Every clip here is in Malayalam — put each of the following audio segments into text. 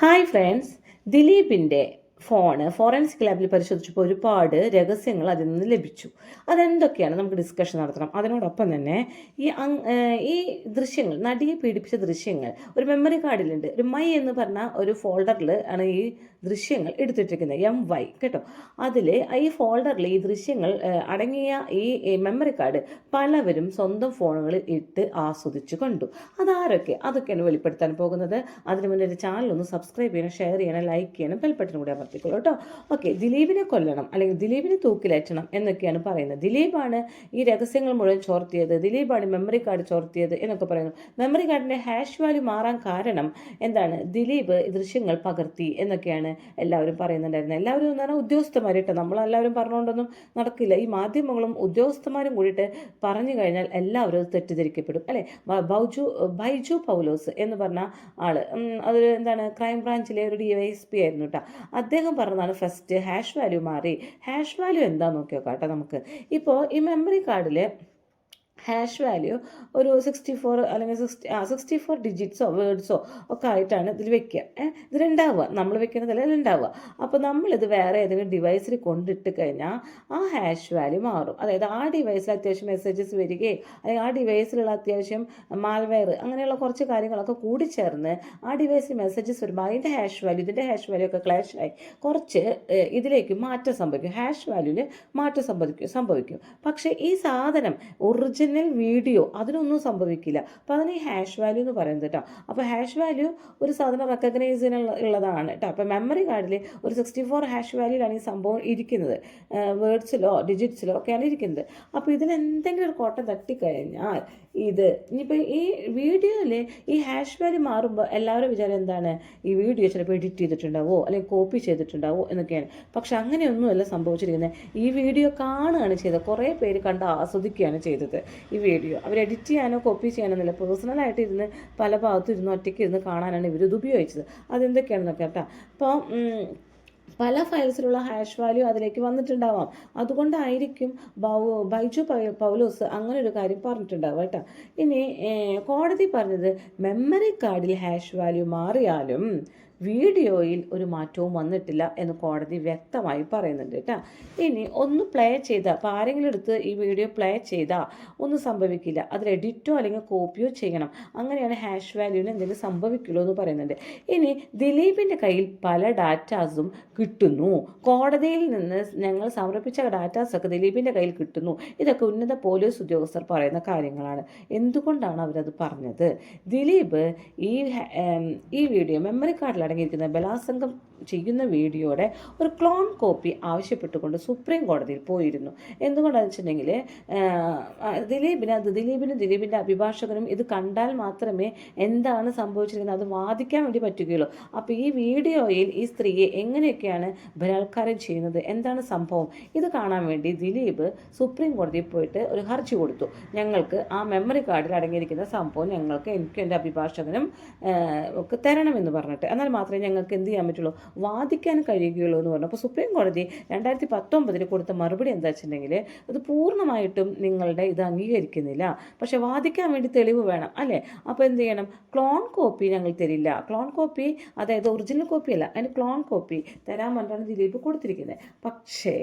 ഹായ് ഫ്രണ്ട്സ്, ദിലീപിൻ്റെ ഫോറൻസിക് ലാബിൽ പരിശോധിച്ചപ്പോൾ ഒരുപാട് രഹസ്യങ്ങൾ അതിൽ നിന്ന് ലഭിച്ചു. അതെന്തൊക്കെയാണ് നമുക്ക് ഡിസ്കഷൻ നടത്തണം. അതിനോടൊപ്പം തന്നെ ഈ ദൃശ്യങ്ങൾ, നടിയെ പീഡിപ്പിച്ച ദൃശ്യങ്ങൾ ഒരു മെമ്മറി കാർഡിലുണ്ട്. ഒരു മൈ എന്ന് പറഞ്ഞ ഒരു ഫോൾഡറിൽ ആണ് ഈ ദൃശ്യങ്ങൾ എടുത്തിട്ടിരിക്കുന്നത്, MY കേട്ടോ. അതിൽ ഈ ഫോൾഡറിൽ ഈ ദൃശ്യങ്ങൾ അടങ്ങിയ ഈ മെമ്മറി കാർഡ് പലവരും സ്വന്തം ഫോണുകളിൽ ഇട്ട് ആസ്വദിച്ച് കണ്ടു. അതൊക്കെയാണ് വെളിപ്പെടുത്താൻ പോകുന്നത്. അതിന് മുന്നേ ഒരു ചാനൽ ഒന്ന് സബ്സ്ക്രൈബ് ചെയ്യണം, ഷെയർ ചെയ്യണം, ലൈക്ക് ചെയ്യണം, ബെൽബട്ടനും കൂടി അമർത്തിക്കോളൂ കേട്ടോ. ഓക്കെ, ദിലീപിനെ കൊല്ലണം അല്ലെങ്കിൽ ദിലീപിനെ തൂക്കിലേറ്റണം എന്നൊക്കെയാണ് പറയുന്നത്. ദിലീപാണ് ഈ രഹസ്യങ്ങൾ മുഴുവൻ ചോർത്തിയത്, ദിലീപാണ് മെമ്മറി കാർഡ് ചോർത്തിയത് എന്നൊക്കെ പറയുന്നു. മെമ്മറി കാർഡിൻ്റെ ഹാഷ് വാല്യൂ മാറാൻ കാരണം എന്താണ്? ദിലീപ് ദൃശ്യങ്ങൾ പകർത്തി എന്നൊക്കെയാണ് എല്ലാവരും പറയുന്നുണ്ടായിരുന്നത്. എല്ലാവരും എന്ന് പറഞ്ഞാൽ ഉദ്യോഗസ്ഥന്മാരിട്ട്, നമ്മളെല്ലാവരും പറഞ്ഞുകൊണ്ടൊന്നും നടക്കില്ല. ഈ മാധ്യമങ്ങളും ഉദ്യോഗസ്ഥന്മാരും കൂടിയിട്ട് പറഞ്ഞു കഴിഞ്ഞാൽ എല്ലാവരും അത് തെറ്റിദ്ധരിക്കപ്പെടും അല്ലേ. ബൈജു പൗലോസ് എന്ന് പറഞ്ഞ ആള്, അതൊരു എന്താണ്, ക്രൈം ബ്രാഞ്ചിലെ ഒരു DYSP ആയിരുന്നു കേട്ടോ. അദ്ദേഹം പറഞ്ഞതാണ് ഫസ്റ്റ് ഹാഷ് വാല്യൂ മാറി. ഹാഷ് വാല്യൂ എന്താണെന്ന് നോക്കിയോക്കാം കേട്ടോ നമുക്ക്. ഇപ്പോൾ ഈ മെമ്മറി കാർഡിൽ ഹാഷ് വാല്യൂ ഒരു 64 അല്ലെങ്കിൽ 64 ഡിജിറ്റ്സോ വേർഡ്സോ ഒക്കെ ആയിട്ടാണ് ഇതിൽ വെക്കുക. ഇതിലുണ്ടാവുക, നമ്മൾ വെക്കുന്നതിൽ ഉണ്ടാവുക. അപ്പോൾ നമ്മളിത് വേറെ ഏതെങ്കിലും ഡിവൈസിൽ കൊണ്ടിട്ട് കഴിഞ്ഞാൽ ആ ഹാഷ് വാല്യൂ മാറും. അതായത് ആ ഡിവൈസിൽ അത്യാവശ്യം മെസ്സേജസ് വരികയും അല്ലെങ്കിൽ ആ ഡിവൈസിലുള്ള അത്യാവശ്യം മാൽവെയർ അങ്ങനെയുള്ള കുറച്ച് കാര്യങ്ങളൊക്കെ കൂടിച്ചേർന്ന് ആ ഡിവൈസിൽ മെസ്സേജസ് വരുമ്പോൾ അതിൻ്റെ ഹാഷ് വാല്യൂ ഇതിൻ്റെ ഹാഷ് വാല്യൂ ഒക്കെ ക്ലാഷായി കുറച്ച് ഇതിലേക്ക് മാറ്റം സംഭവിക്കും. ഹാഷ് വാല്യൂവിൽ മാറ്റം സംഭവിക്കും. പക്ഷേ ഈ സാധനം ഒറിജിനൽ വീഡിയോ അതിനൊന്നും സംഭവിക്കില്ല. അപ്പോൾ അതിന് ഈ ഹാഷ് വാല്യൂ എന്ന് പറയുന്നത് കേട്ടോ. അപ്പോൾ ഹാഷ് വാല്യൂ ഒരു സാധനം റെക്കഗ്നൈസ് ഉള്ളതാണ് കേട്ടോ. അപ്പോൾ മെമ്മറി കാർഡിൽ ഒരു 64 ഹാഷ് വാല്യൂലാണ് ഈ സംഭവം ഇരിക്കുന്നത്. വേർഡ്സിലോ ഡിജിറ്റ്സിലോ ഒക്കെയാണ് ഇരിക്കുന്നത്. അപ്പോൾ ഇതിലെന്തെങ്കിലും ഒരു കോട്ടം തട്ടിക്കഴിഞ്ഞാൽ ഇനിയിപ്പോൾ ഈ വീഡിയോയിൽ ഈ ഹാഷ് വാല്യൂ മാറുമ്പോൾ എല്ലാവരും വിചാരം എന്താണ്, ഈ വീഡിയോ ചിലപ്പോൾ എഡിറ്റ് ചെയ്തിട്ടുണ്ടാവോ അല്ലെങ്കിൽ കോപ്പി ചെയ്തിട്ടുണ്ടാവോ എന്നൊക്കെയാണ്. പക്ഷെ അങ്ങനെയൊന്നുമല്ല സംഭവിച്ചിരിക്കുന്നത്. ഈ വീഡിയോ കാണുകയാണ് ചെയ്തത്, കുറേ പേര് കണ്ട് ആസ്വദിക്കുകയാണ് ചെയ്തത്. ഈ വീഡിയോ അവർ എഡിറ്റ് ചെയ്യാനോ കോപ്പി ചെയ്യാനോ എന്നല്ല, പേഴ്സണലായിട്ട് ഇരുന്ന് പല ഭാഗത്തും ഇരുന്ന് ഒറ്റയ്ക്ക് ഇരുന്ന് കാണാനാണ് ഇവരിത് ഉപയോഗിച്ചത്. അതെന്തൊക്കെയാണെന്നൊക്കെ കേട്ടോ. അപ്പോൾ പല ഫയൽസിലുള്ള ഹാഷ് വാല്യൂ അതിലേക്ക് വന്നിട്ടുണ്ടാവാം. അതുകൊണ്ടായിരിക്കും ബൈജു പൗലോസ് അങ്ങനെ ഒരു കാര്യം പറഞ്ഞിട്ടുണ്ടാവുക കേട്ടോ. ഇനി കോടതി പറഞ്ഞത് മെമ്മറി കാർഡിൽ ഹാഷ് വാല്യൂ മാറിയാലും വീഡിയോയിൽ ഒരു മാറ്റവും വന്നിട്ടില്ല എന്ന് കോടതി വ്യക്തമായി പറയുന്നുണ്ട് കേട്ടോ. ഇനി ഒന്ന് പ്ലേ ചെയ്താൽ, അപ്പോൾ ആരെങ്കിലും എടുത്ത് ഈ വീഡിയോ പ്ലേ ചെയ്താൽ ഒന്നും സംഭവിക്കില്ല. അതിൽ എഡിറ്റോ അല്ലെങ്കിൽ കോപ്പിയോ ചെയ്യണം. അങ്ങനെയാണ് ഹാഷ് വാല്യൂവിന് എന്തെങ്കിലും സംഭവിക്കുള്ളൂ എന്ന് പറയുന്നുണ്ട്. ഇനി ദിലീപിൻ്റെ കയ്യിൽ പല ഡാറ്റാസും കിട്ടുന്നു. കോടതിയിൽ നിന്ന് ഞങ്ങൾ സമർപ്പിച്ച ഡാറ്റാസൊക്കെ ദിലീപിൻ്റെ കയ്യിൽ കിട്ടുന്നു. ഇതൊക്കെ ഉന്നത പോലീസ് ഉദ്യോഗസ്ഥർ പറയുന്ന കാര്യങ്ങളാണ്. എന്തുകൊണ്ടാണ് അവരത് പറഞ്ഞത്? ദിലീപ് ഈ വീഡിയോ മെമ്മറി കാർഡിൽ അടങ്ങിയിരിക്കുന്ന ബലാത്സംഗം ചെയ്യുന്ന വീഡിയോയുടെ ഒരു ക്ലോൺ കോപ്പി ആവശ്യപ്പെട്ടുകൊണ്ട് സുപ്രീം കോടതിയിൽ പോയിരുന്നു. എന്തുകൊണ്ടാണെന്ന് വെച്ചിട്ടുണ്ടെങ്കിൽ ദിലീപിൻ്റെ അഭിഭാഷകനും ഇത് കണ്ടാൽ മാത്രമേ എന്താണ് സംഭവിച്ചിരിക്കുന്നത് അത് വാദിക്കാൻ വേണ്ടി പറ്റുകയുള്ളൂ. അപ്പോൾ ഈ വീഡിയോയിൽ ഈ സ്ത്രീയെ എങ്ങനെയൊക്കെയാണ് ബലാത്കാരം ചെയ്യുന്നത്, എന്താണ് സംഭവം, ഇത് കാണാൻ വേണ്ടി ദിലീപ് സുപ്രീം കോടതിയിൽ പോയിട്ട് ഒരു ഹർജി കൊടുത്തു. ഞങ്ങൾക്ക് ആ മെമ്മറി കാർഡിൽ അടങ്ങിയിരിക്കുന്ന സംഭവം എനിക്കും എൻ്റെ അഭിഭാഷകനും ഒക്കെ തരണമെന്ന് പറഞ്ഞിട്ട്, എന്നാൽ മാത്രമേ ഞങ്ങൾക്ക് എന്ത് ചെയ്യാൻ പറ്റുള്ളൂ, വാദിക്കാൻ കഴിയുകയുള്ളൂ എന്ന് പറഞ്ഞു. അപ്പോൾ സുപ്രീം കോടതി 2019 കൊടുത്ത മറുപടി എന്താ വെച്ചിട്ടുണ്ടെങ്കിൽ അത് പൂർണ്ണമായിട്ടും നിങ്ങളുടെ ഇത് അംഗീകരിക്കുന്നില്ല, പക്ഷെ വാദിക്കാൻ വേണ്ടി തെളിവ് വേണം അല്ലേ. അപ്പോൾ എന്ത് ചെയ്യണം? ക്ലോൺ കോപ്പി ഞങ്ങൾ തരില്ല. ക്ലോൺ കോപ്പി, അതായത് ഒറിജിനൽ കോപ്പി അല്ല, അതിന് ക്ലോൺ കോപ്പി തരാൻ വേണ്ടിയാണ് ദിലീപ് കൊടുത്തിരിക്കുന്നത്. പക്ഷേ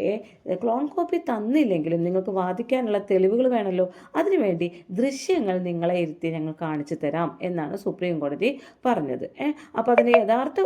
ക്ലോൺ കോപ്പി തന്നില്ലെങ്കിലും നിങ്ങൾക്ക് വാദിക്കാനുള്ള തെളിവുകൾ വേണമല്ലോ. അതിനുവേണ്ടി ദൃശ്യങ്ങൾ നിങ്ങളെ ഇരുത്തി ഞങ്ങൾ കാണിച്ചു തരാം എന്നാണ് സുപ്രീം കോടതി പറഞ്ഞത്. അപ്പോൾ അതിൻ്റെ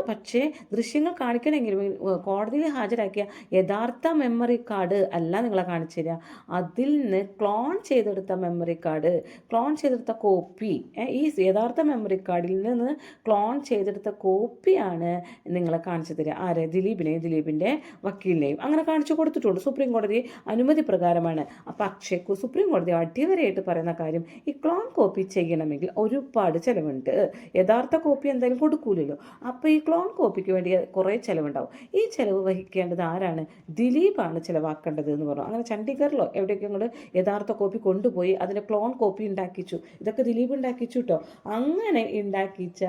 പക്ഷേ ദൃശ്യങ്ങൾ കാണിക്കണമെങ്കിലും കോടതിയിൽ ഹാജരാക്കിയ യഥാർത്ഥ മെമ്മറി കാർഡ് അല്ല നിങ്ങളെ കാണിച്ചു തരിക. അതിൽ നിന്ന് ക്ലോൺ ചെയ്തെടുത്ത മെമ്മറി കാർഡ്, ക്ലോൺ ചെയ്തെടുത്ത കോപ്പി, ഈ യഥാർത്ഥ മെമ്മറി കാർഡിൽ നിന്ന് ക്ലോൺ ചെയ്തെടുത്ത കോപ്പിയാണ് നിങ്ങളെ കാണിച്ചു തരിക. ആരെ? ദിലീപിൻ്റെ വക്കീലിനെയും അങ്ങനെ കാണിച്ചു കൊടുത്തിട്ടുണ്ട്. സുപ്രീം കോടതി അനുമതി പ്രകാരമാണ്. പക്ഷേ സുപ്രീം കോടതി അടിവരയായിട്ട് പറയുന്ന കാര്യം, ഈ ക്ലോൺ കോപ്പി ചെയ്യണമെങ്കിൽ ഒരുപാട് ചിലവുണ്ട്. യഥാർത്ഥ കോപ്പി എന്തായാലും കൊടുക്കൂലല്ലോ. അപ്പോൾ ഈ ക്ലോൺ കോപ്പിക്ക് വേണ്ടി കുറേ ചിലവുണ്ടാവും. ഈ ചിലവ് വഹിക്കേണ്ടത് ആരാണ്? ദിലീപാണ് ചിലവാക്കേണ്ടത് എന്ന് പറഞ്ഞു. അങ്ങനെ ചണ്ഡീഗറിലോ എവിടെയൊക്കെ അങ്ങോട്ട് യഥാർത്ഥ കോപ്പി കൊണ്ടുപോയി അതിൻ്റെ ക്ലോൺ കോപ്പി ഉണ്ടാക്കിച്ചു. ഇതൊക്കെ ദിലീപ് ഉണ്ടാക്കിച്ചു കേട്ടോ. അങ്ങനെ ഉണ്ടാക്കിച്ച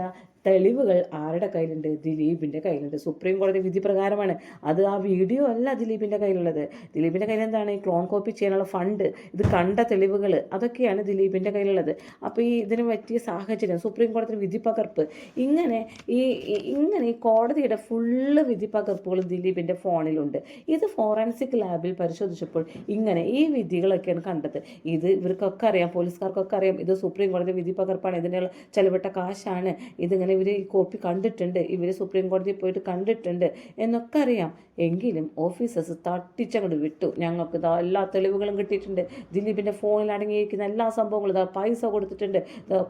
തെളിവുകൾ ആരുടെ കയ്യിലുണ്ട്? ദിലീപിൻ്റെ കയ്യിലുണ്ട്. സുപ്രീം കോടതി വിധി പ്രകാരമാണ്. അത് ആ വീഡിയോ അല്ല ദിലീപിൻ്റെ കയ്യിലുള്ളത്. ദിലീപിൻ്റെ കയ്യിൽ എന്താണ്? ഈ ക്ലോൺ കോപ്പി ചെയ്യാനുള്ള ഫണ്ട്, ഇത് കണ്ട തെളിവുകൾ, അതൊക്കെയാണ് ദിലീപിൻ്റെ കയ്യിലുള്ളത്. അപ്പോൾ ഇതിന് പറ്റിയ സാഹചര്യം, സുപ്രീം കോടതി വിധി പകർപ്പ്, ഇങ്ങനെ ഈ കോടതിയുടെ ഫുള്ള് വിധി പകർപ്പുകൾ ദിലീപിൻ്റെ ഫോണിലുണ്ട്. ഇത് ഫോറൻസിക് ലാബിൽ പരിശോധിച്ചപ്പോൾ ഇങ്ങനെ ഈ വിധികളൊക്കെയാണ് കണ്ടത്. ഇത് ഇവർക്കൊക്കെ അറിയാം, പോലീസുകാർക്കൊക്കെ അറിയാം, ഇത് സുപ്രീം കോടതി വിധി പകർപ്പാണ്, ഇതിനുള്ള ചെലവിട്ട കാശാണ്, ഇതിങ്ങനെ ഇവർ ഈ കോപ്പി കണ്ടിട്ടുണ്ട്, ഇവർ സുപ്രീം കോടതിയിൽ പോയിട്ട് കണ്ടിട്ടുണ്ട് എന്നൊക്കെ അറിയാം. എങ്കിലും ഓഫീസേഴ്സ് തട്ടിച്ചങ്ങോട്ട് വിട്ടു. ഞങ്ങൾക്ക് ഇതാ എല്ലാ തെളിവുകളും കിട്ടിയിട്ടുണ്ട്, ദിലീപിൻ്റെ ഫോണിൽ അടങ്ങിയിരിക്കുന്ന എല്ലാ സംഭവങ്ങളും, ഇതാ പൈസ കൊടുത്തിട്ടുണ്ട്,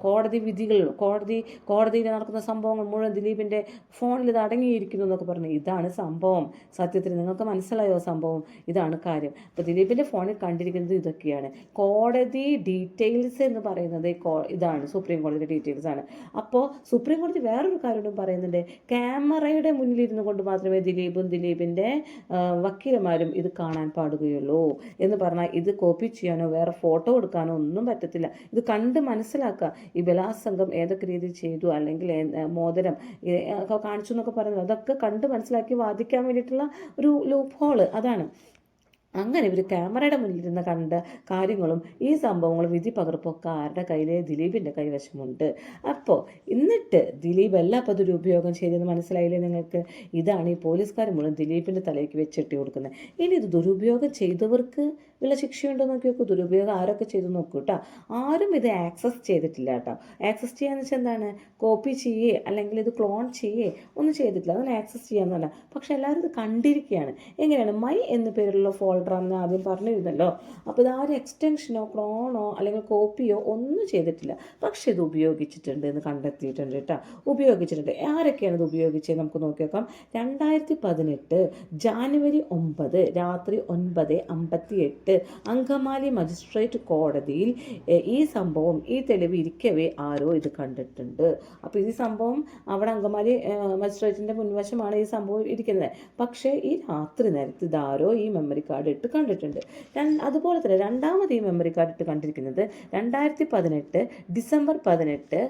കോടതി വിധികൾ, കോടതിയിൽ നടക്കുന്ന സംഭവങ്ങൾ മുഴുവൻ ദിലീപിൻ്റെ ഫോണിൽ ഇത് അടങ്ങിയിരിക്കുന്നു എന്നൊക്കെ പറഞ്ഞു. ഇതാണ് സംഭവം. സത്യത്തിൽ നിങ്ങൾക്ക് മനസ്സിലായോ സംഭവം? ഇതാണ് കാര്യം. അപ്പോൾ ദിലീപിൻ്റെ ഫോണിൽ കണ്ടിരിക്കുന്നത് ഇതൊക്കെയാണ്. കോടതി ഡീറ്റെയിൽസ് എന്ന് പറയുന്നത് ഇതാണ്, സുപ്രീം കോടതി ഡീറ്റെയിൽസ് ആണ്. അപ്പോൾ സുപ്രീം കോടതി വേറൊരു കാര്യം പറയുന്നുണ്ട്, ക്യാമറയുടെ മുന്നിലിരുന്നു കൊണ്ട് മാത്രമേ ദിലീപിൻ്റെ വക്കീലന്മാരും ഇത് കാണാൻ പാടുകയുള്ളൂ എന്ന് പറഞ്ഞാൽ ഇത് കോപ്പി ചെയ്യാനോ വേറെ ഫോട്ടോ എടുക്കാനോ ഒന്നും പറ്റത്തില്ല. ഇത് കണ്ട് മനസ്സിലാക്കുക. ഈ ബലാത്സംഗം ഏതൊക്കെ രീതിയിൽ ചെയ്തു, അല്ലെങ്കിൽ മോതിരം കാണിച്ചു എന്നൊക്കെ പറയുന്നത്, അതൊക്കെ കണ്ട് മനസ്സിലാക്കി വാദിക്കാൻ വേണ്ടിയിട്ടുള്ള ഒരു ലൂപ്പ് ഹോള് അതാണ്. അങ്ങനെ ഇവർ ക്യാമറയുടെ മുന്നിലിരുന്ന് കണ്ട കാര്യങ്ങളും ഈ സംഭവങ്ങളും വിധി പകർപ്പൊക്കെ ആരുടെ കയ്യിൽ? ദിലീപിൻ്റെ കൈവശമുണ്ട്. അപ്പോൾ എന്നിട്ട് ദിലീപ് എല്ലാ അപ്പോൾ ദുരുപയോഗം ചെയ്തെന്ന് മനസ്സിലായില്ലേ നിങ്ങൾക്ക്? ഇതാണ് ഈ പോലീസുകാർ മുഴുവൻ ദിലീപിൻ്റെ തലയ്ക്ക് വെച്ചിട്ട് കൊടുക്കുന്നത്. ഇനി ഇത് ദുരുപയോഗം ചെയ്തവർക്ക് ഉള്ള ശിക്ഷയുണ്ടോ നോക്കി നോക്കൂ. ദുരുപയോഗം ആരൊക്കെ ചെയ്തു നോക്കൂ കേട്ടോ. ആരും ഇത് ആക്സസ് ചെയ്തിട്ടില്ല കേട്ടോ. ആക്സസ് ചെയ്യാന്ന് വെച്ചാൽ എന്താണ്? കോപ്പി ചെയ്യേ അല്ലെങ്കിൽ ഇത് ക്ലോൺ ചെയ്യേ ഒന്നും ചെയ്തിട്ടില്ല, അതാണ് ആക്സസ് ചെയ്യാന്നല്ല. പക്ഷെ എല്ലാവരും ഇത് കണ്ടിരിക്കുകയാണ്. എങ്ങനെയാണ്? മൈ എന്ന പേരുള്ള ഫോൾഡർ എന്ന് ആദ്യം പറഞ്ഞിരുന്നല്ലോ. അപ്പോൾ ഇത് ആരും എക്സ്റ്റൻഷനോ ക്ലോണോ അല്ലെങ്കിൽ കോപ്പിയോ ഒന്നും ചെയ്തിട്ടില്ല, പക്ഷെ ഇത് ഉപയോഗിച്ചിട്ടുണ്ട് എന്ന് കണ്ടെത്തിയിട്ടുണ്ട് കേട്ടോ. ഉപയോഗിച്ചിട്ടുണ്ട്. ആരൊക്കെയാണ് ഇത് ഉപയോഗിച്ചത് നമുക്ക് നോക്കി നോക്കാം. 2018 ജാനുവരി 9 രാത്രി 9:58 അങ്കമാലി മജിസ്ട്രേറ്റ് കോടതിയിൽ ഈ സംഭവം, ഈ തെളിവ് ഇരിക്കവേ ആരോ ഇത് കണ്ടിട്ടുണ്ട്. അപ്പോൾ ഈ സംഭവം അവിടെ അങ്കമാലി മജിസ്ട്രേറ്റിൻ്റെ മുൻവശമാണ് ഈ സംഭവം ഇരിക്കുന്നത്. പക്ഷേ ഈ രാത്രി നേരത്ത് ഇതാരോ ഈ മെമ്മറി കാർഡ് ഇട്ട് കണ്ടിട്ടുണ്ട്. അതുപോലെ തന്നെ രണ്ടാമത് ഈ മെമ്മറി കാർഡ് ഇട്ട് കണ്ടിരിക്കുന്നത് 2018 ഡിസംബർ 18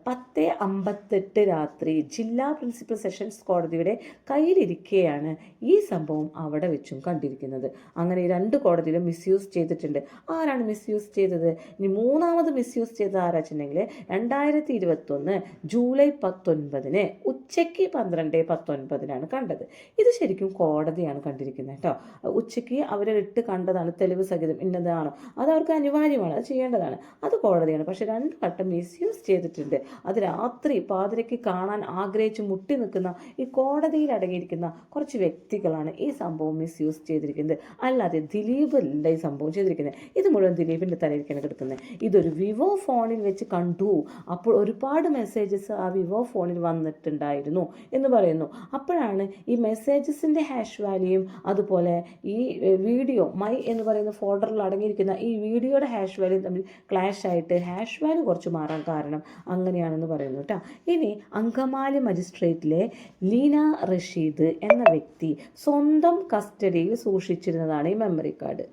10:58 രാത്രി ജില്ലാ പ്രിൻസിപ്പൽ സെഷൻസ് കോടതിയുടെ കയ്യിലിരിക്കെയാണ് ഈ സംഭവം അവിടെ വെച്ചും കണ്ടിരിക്കുന്നത്. അങ്ങനെ ഈ രണ്ട് കോടതിയിലും മിസ്യൂസ് ചെയ്തിട്ടുണ്ട്. ആരാണ് മിസ്യൂസ് ചെയ്തത്? ഇനി മൂന്നാമത് മിസ്യൂസ് ചെയ്തത് ആരാച്ചിട്ടുണ്ടെങ്കിൽ 2021 ജൂലൈ 19 ഉച്ചയ്ക്ക് 12:19 കണ്ടത്. ഇത് ശരിക്കും കോടതിയാണ് കണ്ടിരിക്കുന്നത് കേട്ടോ. ഉച്ചയ്ക്ക് അവരിട്ട് കണ്ടതാണ്, തെളിവ് സഹിതം ഇന്നതാണ്, അത് അവർക്ക് അനിവാര്യമാണ്, അത് ചെയ്യേണ്ടതാണ്, അത് കോടതിയാണ്. പക്ഷെ 2 വട്ടം മിസ്യൂസ് ചെയ്തിട്ടുണ്ട്. അത് രാത്രി പാതിരയ്ക്ക് കാണാൻ ആഗ്രഹിച്ച് മുട്ടി നിൽക്കുന്ന ഈ കോടതിയിൽ അടങ്ങിയിരിക്കുന്ന കുറച്ച് വ്യക്തികളാണ് ഈ സംഭവം മിസ്യൂസ് ചെയ്തിരിക്കുന്നത്. അല്ലാതെ ദിലീപല്ല ഈ സംഭവം ചെയ്തിരിക്കുന്നത്. ഇത് മുഴുവൻ ദിലീപിൻ്റെ തലയിലേക്കാണ് കിടക്കുന്നത്. ഇതൊരു വിവോ ഫോണിൽ വെച്ച് കണ്ടു. അപ്പോൾ ഒരുപാട് മെസ്സേജസ് ആ വിവോ ഫോണിൽ വന്നിട്ടുണ്ടായിരുന്നു എന്ന് പറയുന്നു. അപ്പോഴാണ് ഈ മെസ്സേജസിൻ്റെ ഹാഷ് വാല്യൂയും അതുപോലെ ഈ വീഡിയോ മൈ എന്ന് പറയുന്ന ഫോൾഡറിൽ അടങ്ങിയിരിക്കുന്ന ഈ വീഡിയോയുടെ ഹാഷ് വാല്യൂ തമ്മിൽ ക്ലാഷ് ആയിട്ട് ഹാഷ് വാല്യൂ കുറച്ച് മാറാൻ കാരണം അങ്ങനെയാണെന്ന് പറയുന്നു കേട്ടോ. ഇനി അങ്കമാലി മജിസ്ട്രേറ്റിലെ ലീന റഷീദ് എന്ന വ്യക്തി സ്വന്തം കസ്റ്റഡിയിൽ സൂക്ഷിച്ചിരുന്നതാണ് ഈ മെമ്മറി കാർഡ്.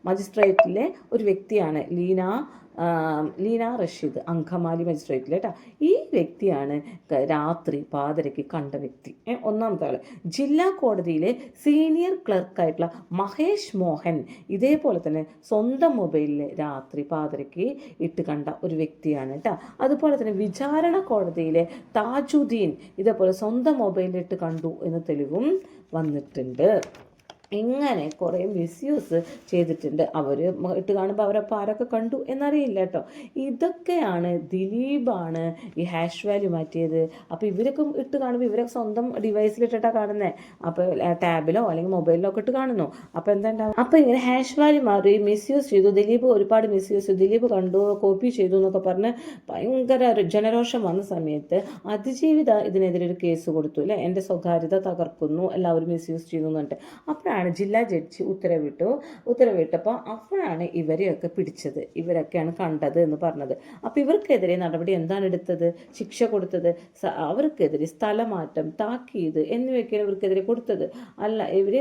മജിസ്ട്രേറ്റിലെ ഒരു വ്യക്തിയാണ് ലീന റഷീദ്, അങ്കമാലി മജിസ്ട്രേറ്റിൽ കേട്ടോ. ഈ വ്യക്തിയാണ് രാത്രി പാതിരയ്ക്ക് കണ്ട വ്യക്തി. ഒന്നാമത്തെ ആൾ ജില്ലാ കോടതിയിലെ സീനിയർ ക്ലർക്കായിട്ടുള്ള മഹേഷ് മോഹൻ ഇതേപോലെ തന്നെ സ്വന്തം മൊബൈലിൽ രാത്രി പാതിരയ്ക്ക് ഇട്ട് കണ്ട ഒരു വ്യക്തിയാണ് കേട്ടോ. അതുപോലെ തന്നെ വിചാരണ കോടതിയിലെ താജുദ്ദീൻ ഇതേപോലെ സ്വന്തം മൊബൈലിലിട്ട് കണ്ടു എന്ന തെളിവും വന്നിട്ടുണ്ട്. ഇങ്ങനെ കുറേ മിസ്യൂസ് ചെയ്തിട്ടുണ്ട്. അവർ ഇട്ട് കാണുമ്പോൾ അവരപ്പോൾ ആരൊക്കെ കണ്ടു എന്നറിയില്ല കേട്ടോ. ഇതൊക്കെയാണ് ദിലീപാണ് ഈ ഹാഷ് വാല്യൂ മാറ്റിയത്. അപ്പോൾ ഇവരൊക്കെ ഇട്ട് കാണുമ്പോൾ ഇവരൊക്കെ സ്വന്തം ഡിവൈസിലിട്ടിട്ടാണ് കാണുന്നത്. അപ്പോൾ ടാബിലോ അല്ലെങ്കിൽ മൊബൈലിലോ ഒക്കെ ഇട്ട് കാണുന്നു. അപ്പോൾ എന്താ ഉണ്ടാവും? അപ്പോൾ ഇങ്ങനെ ഹാഷ് വാല്യൂ മാറി മിസ്യൂസ് ചെയ്തു. ദിലീപ് ഒരുപാട് മിസ്യൂസ് ചെയ്തു, ദിലീപ് കണ്ടു, കോപ്പി ചെയ്തു എന്നൊക്കെ പറഞ്ഞ് ഭയങ്കര ജനരോഷം വന്ന സമയത്ത് അതിജീവിത ഇതിനെതിരെ ഒരു കേസ് കൊടുത്തു അല്ലേ, എൻ്റെ സ്വകാര്യത തകർക്കുന്നു, എല്ലാവരും മിസ്യൂസ് ചെയ്യുന്നു എന്നിട്ട്. അപ്പോഴാണ് അപ്പോഴാണ് ജില്ലാ ജഡ്ജി ഉത്തരവിട്ടപ്പോൾ അപ്പോഴാണ് ഇവരെയൊക്കെ പിടിച്ചത്, ഇവരൊക്കെയാണ് കണ്ടത് എന്ന് പറഞ്ഞത്. അപ്പോൾ ഇവർക്കെതിരെ നടപടി എന്താണ് എടുത്തത്? ശിക്ഷ കൊടുത്തത് അവർക്കെതിരെ സ്ഥലമാറ്റം, താക്കീത് എന്നിവയൊക്കെയാണ് ഇവർക്കെതിരെ കൊടുത്തത്. അല്ല, ഇവർ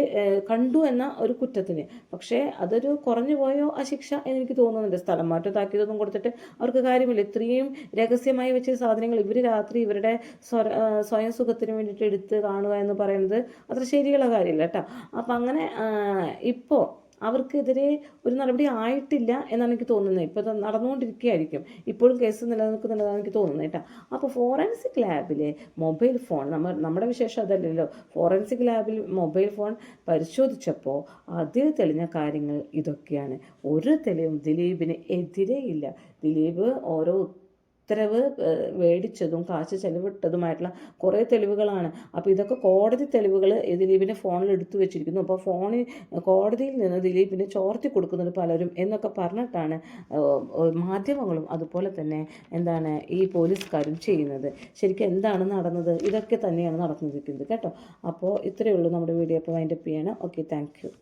കണ്ടു എന്ന ഒരു കുറ്റത്തിന്. പക്ഷേ അതൊരു കുറഞ്ഞു പോയോ ആ ശിക്ഷ എന്നെനിക്ക് തോന്നുന്നുണ്ട്. സ്ഥലം മാറ്റം, താക്കീതൊന്നും കൊടുത്തിട്ട് അവർക്ക് കാര്യമില്ല. ഇത്രയും രഹസ്യമായി വെച്ച സാധനങ്ങൾ ഇവർ രാത്രി ഇവരുടെ സ്വയം സുഖത്തിന് വേണ്ടിയിട്ട് എടുത്ത് കാണുക എന്ന് പറയുന്നത് അത്ര ശരിയുള്ള കാര്യമില്ല കേട്ടോ. അപ്പം അങ്ങനെ ഇപ്പോൾ അവർക്കെതിരെ ഒരു നടപടി ആയിട്ടില്ല എന്നാണ് എനിക്ക് തോന്നുന്നത്. ഇപ്പോൾ നടന്നുകൊണ്ടിരിക്കുകയായിരിക്കും, ഇപ്പോഴും കേസ് നിലനിൽക്കുന്നുണ്ടെന്നാണ് എനിക്ക് തോന്നുന്നത് കേട്ടോ. അപ്പോൾ ഫോറൻസിക് ലാബിലെ മൊബൈൽ ഫോൺ, നമ്മുടെ വിശേഷം അതല്ലല്ലോ, ഫോറൻസിക് ലാബിൽ മൊബൈൽ ഫോൺ പരിശോധിച്ചപ്പോൾ അതിൽ തെളിഞ്ഞ കാര്യങ്ങൾ ഇതൊക്കെയാണ്. ഒരു തെളിവും ദിലീപിന് എതിരെ ഇല്ല. ദിലീപ് ഓരോ ഉത്തരവ് മേടിച്ചതും കാശ് ചെലവിട്ടതുമായിട്ടുള്ള കുറേ തെളിവുകളാണ്. അപ്പോൾ ഇതൊക്കെ കോടതി തെളിവുകൾ ദിലീപിൻ്റെ ഫോണിൽ എടുത്തു വെച്ചിരിക്കുന്നു. അപ്പോൾ കോടതിയിൽ നിന്ന് ദിലീപിന് ചോർത്തി കൊടുക്കുന്നുണ്ട് പലരും എന്നൊക്കെ പറഞ്ഞിട്ടാണ് മാധ്യമങ്ങളും അതുപോലെ തന്നെ ഈ പോലീസുകാരും ചെയ്യുന്നത്. ശരിക്കും എന്താണ് നടന്നത്? ഇതൊക്കെ തന്നെയാണ് നടന്നിരിക്കുന്നത് കേട്ടോ. അപ്പോൾ ഇത്രയേ ഉള്ളൂ നമ്മുടെ വീഡിയോ. അപ്പോൾ വൈൻഡപ്പ് ചെയ്യണം. Okay, thank you.